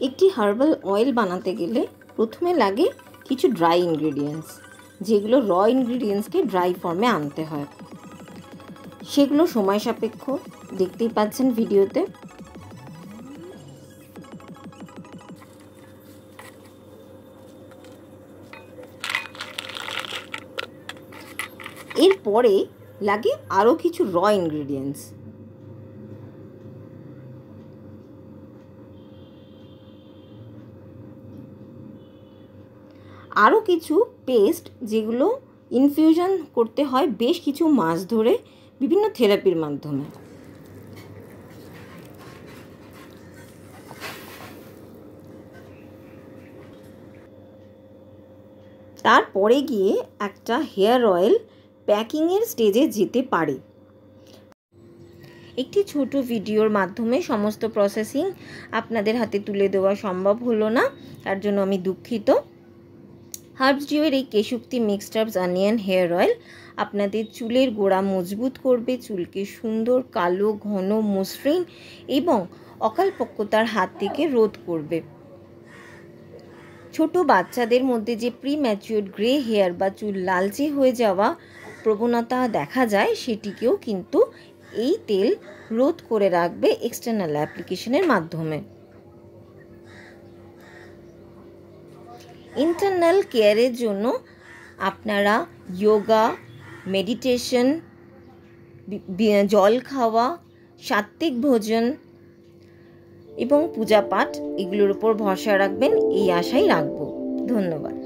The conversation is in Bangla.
একটি হার্বাল অয়েল বানাতে গেলে প্রথমে লাগে কিছু ড্রাই ইনগ্রেডিয়েন্টস, যেগুলো র ইনগ্রেডিয়েন্টসকে ড্রাই ফর্মে আনতে হয়। সেগুলো সময় সাপেক্ষ, দেখতেই পাচ্ছেন ভিডিওতে। এরপরে লাগে আরও কিছু র ইনগ্রেডিয়েন্টস। আরও কিছু পেস্ট, যেগুলো ইনফিউশন করতে হয় বেশ কিছু মাস ধরে বিভিন্ন থেরাপির মাধ্যমে। তারপরে গিয়ে একটা হেয়ার অয়েল প্যাকিংয়ের স্টেজে যেতে পারে। একটি ছোট ভিডিওর মাধ্যমে সমস্ত প্রসেসিং আপনাদের হাতে তুলে দেওয়া সম্ভব হলো না, তার জন্য আমি দুঃখিত। হার্বস ডিউয়ের এই কেশোক্তি mixed herbs onion hair oil আপনাদের চুলের গোড়া মজবুত করবে, চুলকে সুন্দর কালো ঘন মসৃণ এবং অকালপক্বতার হাত থেকে রোধ করবে। ছোট বাচ্চাদের মধ্যে যে প্রিম্যাচিওর গ্রে হেয়ার বা চুল লালচে হয়ে যাওয়া প্রবণতা দেখা যায়, সেটিকেও কিন্তু এই তেল রোধ করে রাখবে এক্সটার্নাল অ্যাপ্লিকেশনের মাধ্যমে। ইন্টারনাল কেয়ারের জন্য আপনারা যোগা, মেডিটেশন, জল খাওয়া, সাত্ত্বিক ভোজন এবং পূজা পাঠ, এগুলোর উপর ভরসা রাখবেন, এই আশাই রাখবো। ধন্যবাদ।